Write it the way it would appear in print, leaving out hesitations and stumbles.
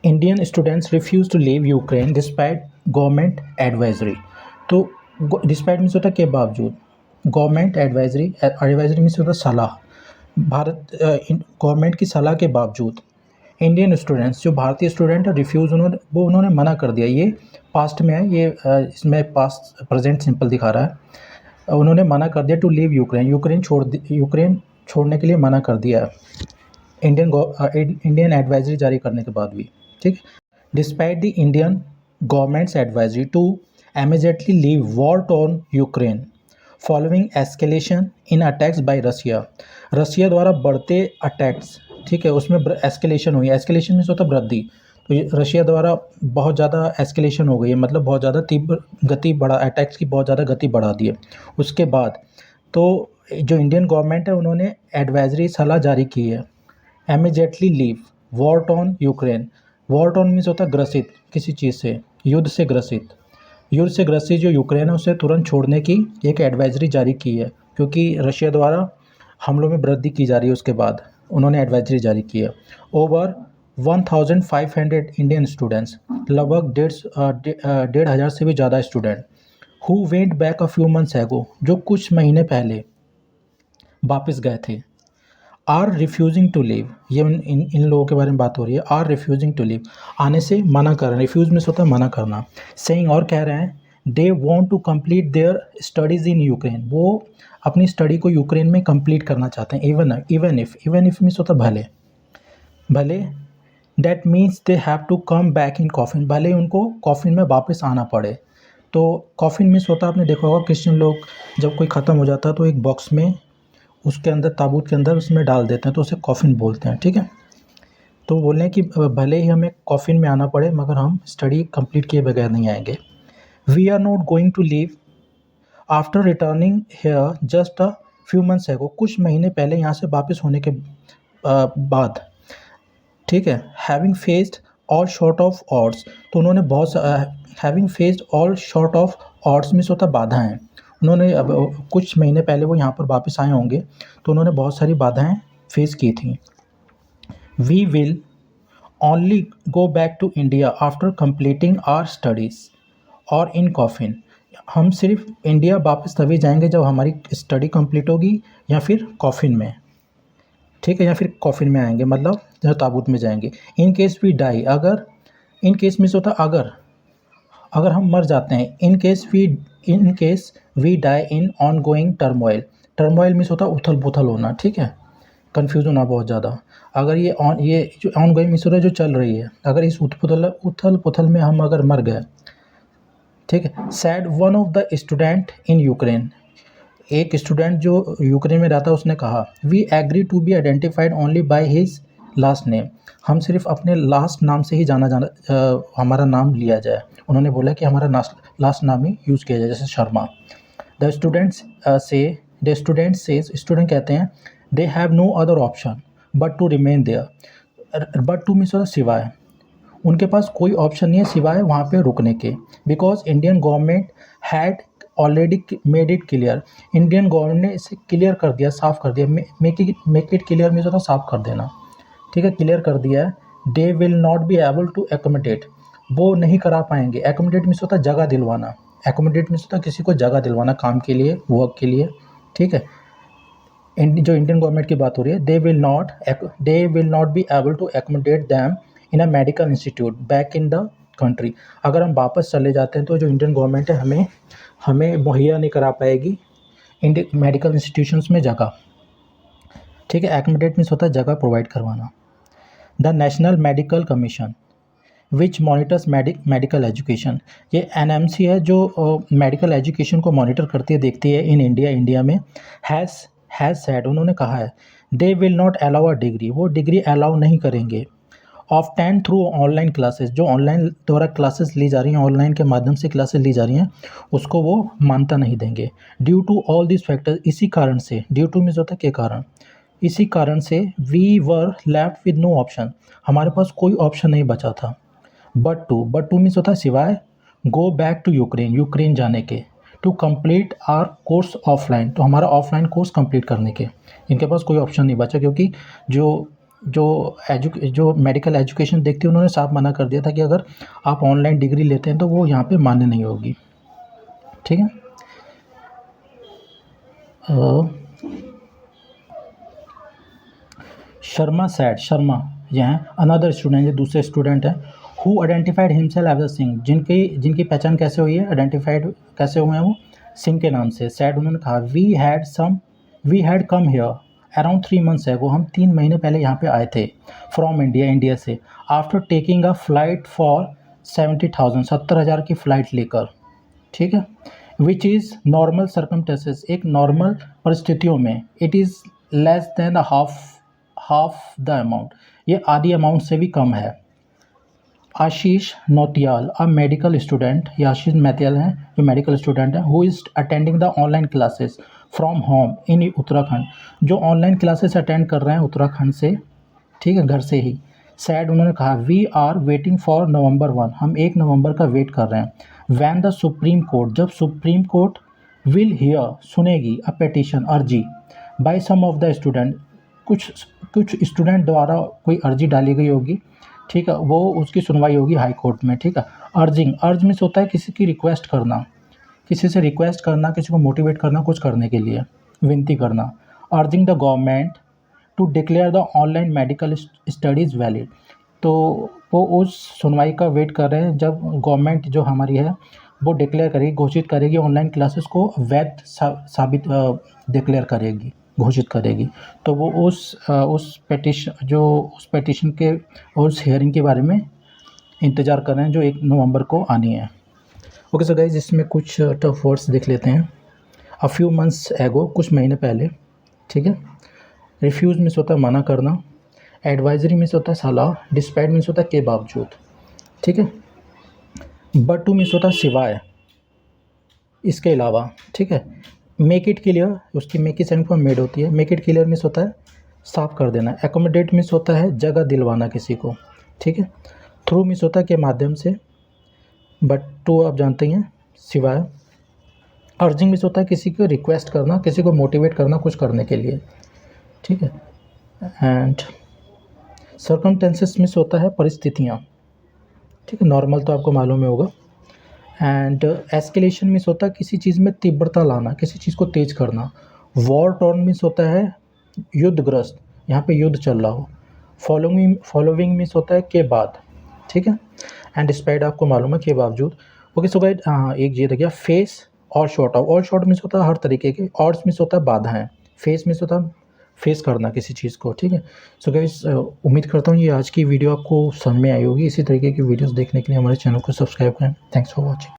Indian students refuse to leave Ukraine despite government advisory. तो despite means होता है के बावजूद, गवर्नमेंट एडवाइजरी, एडवाइजरी मीन्स होता है सलाह। भारत गवर्नमेंट की सलाह के बावजूद इंडियन स्टूडेंट्स, जो भारतीय स्टूडेंट है, रिफ्यूज़ उन्होंने मना कर दिया। ये पास्ट में है, ये इसमें पास्ट प्रेजेंट सिंपल दिखा रहा है। उन्होंने मना कर दिया टू लीव यूक्रेन, यूक्रेन छोड़ने के लिए मना कर दिया है इंडियन एडवाइजरी जारी करने के बाद भी। ठीक, despite the Indian government's advisory to immediately leave war torn Ukraine following escalation in attacks by Russia द्वारा बढ़ते अटैक्स, ठीक है, उसमें एस्केलेशन हुई। एस्केलेशन मीन्स होता है वृद्धि। तो ये रशिया द्वारा बहुत ज़्यादा एस्केलेशन हो गई है, मतलब बहुत ज़्यादा तीव्र गति बढ़ा, अटैक्स की बहुत ज़्यादा गति बढ़ा दी है। उसके बाद तो जो इंडियन गवर्नमेंट है उन्होंने एडवाइजरी सलाह जारी की है, immediately leave war torn Ukraine. War torn means होता है ग्रसित किसी चीज़ से, युद्ध से ग्रसित जो यूक्रेन है उसे तुरंत छोड़ने की एक एडवाइजरी जारी की है, क्योंकि रशिया द्वारा हमलों में वृद्धि की जा रही है। उसके बाद उन्होंने एडवाइजरी जारी की है। ओवर 1500 इंडियन स्टूडेंट्स, लगभग 1,500 से भी ज़्यादा student, who went back a few months एगो, जो कुछ महीने पहले वापस गए थे, आर रिफ्यूजिंग टू लीव। ये इन लोगों के बारे में बात हो रही है। आर रिफ्यूजिंग टू लीव, आने से मना कर रहे हैं। रिफ्यूज़ मीन्स होता है मना करना। सेइंग, और कह रहे हैं, they want to complete their studies in Ukraine, वो अपनी स्टडी को यूक्रेन में कंप्लीट करना चाहते हैं। इवन इफ़ मीन्स होता है भले। That means they have to come back in coffin, भले उनको कॉफिन में वापस आना पड़े। तो कॉफिन मीन्स होता है, आपने देखा होगा क्रिश्चियन लोग जब कोई ख़त्म हो जाता है तो एक बॉक्स में, उसके अंदर, ताबूत के अंदर उसमें डाल देते हैं, तो उसे कॉफिन बोलते हैं। ठीक है, तो बोल रहे हैं कि भले ही हमें कॉफिन में आना पड़े मगर हम स्टडी कंप्लीट किए बगैर नहीं आएंगे। We are not going to leave after returning here just a few months ago, कुछ महीने पहले यहाँ से वापस होने के बाद। ठीक है, having faced all short of odds, तो उन्होंने having faced all short of odds means होता है बाधाएँ। उन्होंने अब कुछ महीने पहले वो यहाँ पर वापस आए होंगे, तो उन्होंने बहुत सारी बाधाएँ फेस की थी। We will only go back to India after completing our studies और इन कॉफिन, हम सिर्फ इंडिया वापस तभी जाएंगे जब हमारी स्टडी कंप्लीट होगी या फिर कॉफिन में। ठीक है, या फिर कॉफिन में आएंगे, मतलब जब ताबूत में जाएंगे। इन केस वी डाई, अगर, इन केस मीन्स होता है अगर हम मर जाते हैं। In case we die in ongoing turmoil, turmoil means होता है उथल पुथल होना। ठीक है, कन्फ्यूज़न होना बहुत ज़्यादा। अगर ये जो ऑन गोइंग मीन्स होता है जो चल रही है, अगर इस उथल पुथल में हम अगर मर गए। ठीक है, said one of the student in Ukraine, एक स्टूडेंट जो यूक्रेन में रहता है उसने कहा, we agree to be identified only by his last name, हम सिर्फ अपने लास्ट नाम से ही हमारा नाम लिया जाए। उन्होंने बोला कि हमारा लास्ट नाम ही यूज़ किया जाए, जैसे शर्मा। द स्टूडेंट स्टूडेंट कहते हैं, they have no other option but to remain there, but to means सिवाय, उनके पास कोई ऑप्शन नहीं है सिवाय वहाँ पे रुकने के। Because Indian government had already made it clear, Indian government ने इसे क्लियर कर दिया, साफ़ कर दिया। मेक इट क्लियर मीन्स होता है साफ़ कर देना। ठीक है, क्लियर कर दिया है। They will not be able to accommodate, वो नहीं करा पाएंगे। एकोमोडेट मीन्स होता है जगह दिलवाना, एकोमोडेट मीन्स होता है किसी को जगह दिलवाना काम के लिए, वर्क के लिए। ठीक है, जो इंडियन गवर्नमेंट की बात हो रही है, they will not be able to accommodate them in a medical institute back in the country, अगर हम वापस चले जाते हैं तो जो इंडियन गवर्नमेंट है हमें मुहैया नहीं करा पाएगी इंडियन मेडिकल इंस्टीट्यूशंस में जगह। ठीक है, एकोमोडेट मीन्स होता है जगह प्रोवाइड करवाना। The national medical commission which monitors medical education, ये एनएमसी है जो मेडिकल एजुकेशन को मॉनिटर करती है, देखती है इन इंडिया में। हैज़ सेड, उन्होंने कहा है, they will not allow a degree, वो डिग्री अलाउ नहीं करेंगे। ऑफ 10 थ्रू ऑनलाइन क्लासेस, जो ऑनलाइन द्वारा क्लासेस ली जा रही हैं, ऑनलाइन के माध्यम से क्लासेस ली जा रही हैं, उसको वो मानता नहीं देंगे। Due to all this factors, इसी कारण से, ड्यू टू मीन्स होता है के कारण, इसी कारण से we were left with no option, हमारे पास कोई ऑप्शन नहीं बचा था। बट टू मीन्स होता है सिवाय, गो बैक टू यूक्रेन जाने के, to complete our course offline, तो हमारा ऑफलाइन कोर्स कंप्लीट करने के, इनके पास कोई ऑप्शन नहीं बचा, क्योंकि जो जो मेडिकल एजुकेशन देखती है उन्होंने साफ मना कर दिया था कि अगर आप ऑनलाइन डिग्री लेते हैं तो वो यहाँ पे मान्य नहीं होगी। ठीक है। शर्मा ये हैं अनदर स्टूडेंट, ये दूसरे स्टूडेंट हैं, who identified himself as a Singh, जिनकी पहचान कैसे हुई है, आइडेंटिफाइड कैसे हुए हैं वो, सिंह के नाम से। सैड उन्होंने कहा we had come here around 3 months एगो, हम 3 महीने पहले यहाँ पे आए थे, फ्रॉम इंडिया से, after taking a flight for 70,000 की फ़्लाइट लेकर। ठीक है। विच इज़ नॉर्मल सर्कमस्टेंसेस, एक नॉर्मल परिस्थितियों में, it is less than half the amount, ये आधी अमाउंट से भी कम है। आशीष नौतियाल अ मेडिकल स्टूडेंट, ये आशीष नौतियाल हैं जो मेडिकल स्टूडेंट हैं, who is attending the online classes from home in Uttarakhand, जो ऑनलाइन क्लासेस अटेंड कर रहे हैं उत्तराखंड से। ठीक है, घर से ही। सैड उन्होंने कहा we are waiting for November 1, हम 1 नवंबर का वेट कर रहे हैं। वैन द सुप्रीम कोर्ट, जब सुप्रीम कोर्ट विल हियर, सुनेगी, अ पेटिशन, अर्जी, by some of the student, कुछ स्टूडेंट द्वारा कोई अर्जी डाली गई होगी। ठीक है, वो उसकी सुनवाई होगी हाई कोर्ट में। ठीक है। अर्ज मीन्स होता है किसी की रिक्वेस्ट करना, किसी से रिक्वेस्ट करना, किसी को मोटिवेट करना कुछ करने के लिए, विनती करना। Urging the government to declare the online medical studies valid, तो वो उस सुनवाई का वेट कर रहे हैं जब गवर्नमेंट जो हमारी है वो डिक्लेयर करेगी, घोषित करेगी, ऑनलाइन क्लासेस को वैध साबित डिक्लेयर करेगी, घोषित करेगी। तो वो उस पेटिशन के और उस हियरिंग के बारे में इंतज़ार कर रहे हैं जो 1 नवंबर को आनी है। ओके सो गाइज, इसमें कुछ टफ वर्ड्स देख लेते हैं। अ फ्यू मंथ्स एगो, कुछ महीने पहले। ठीक है। रिफ्यूज़ मीन्स होता है मना करना। एडवाइजरी मीन्स होता है सलाह। डिस्पाइट मीन्स होता है के बावजूद। ठीक है। बट टू मीन्स होता है सिवाय, इसके अलावा। ठीक है। मेक इट क्लियर, उसकी मेक की सेकंड फॉर्म मेड होती है। मेक इट क्लियर मीन्स होता है साफ कर देना। एकोमोडेट मीन्स होता है जगह दिलवाना किसी को। ठीक है। थ्रू मीन्स होता है के माध्यम से। बट टू आप जानते ही हैं, सिवाय। अर्जिंग मीन्स होता है किसी को रिक्वेस्ट करना, किसी को मोटिवेट करना कुछ करने के लिए। ठीक है। एंड सर्कमस्टेंसेस मीन्स होता है परिस्थितियाँ। ठीक है, नॉर्मल तो आपको मालूम ही होगा। एंड एस्केलेशन मीन्स होता है किसी चीज़ में तीव्रता लाना, किसी चीज़ को तेज करना। वॉर टॉर्न मीन्स होता है युद्धग्रस्त, यहाँ पे युद्ध चल रहा हो। फॉलोइंग मीन्स होता है के बाद। ठीक है। एंड डिस्पाइट आपको मालूम है के बावजूद। ओके सो गाइस, एक ये देखिए फेस और शॉर्ट ऑफ। और शॉर्ट मीन्स होता है हर तरीके के, ऑड्स मीन्स होता है बाधाएं, फेस मीन्स होता है फेस करना किसी चीज़ को। ठीक है। सो गाइस, उम्मीद करता हूँ ये आज की वीडियो आपको समझ में आई होगी। इसी तरीके की वीडियोस देखने के लिए हमारे चैनल को सब्सक्राइब करें। Thanks for watching.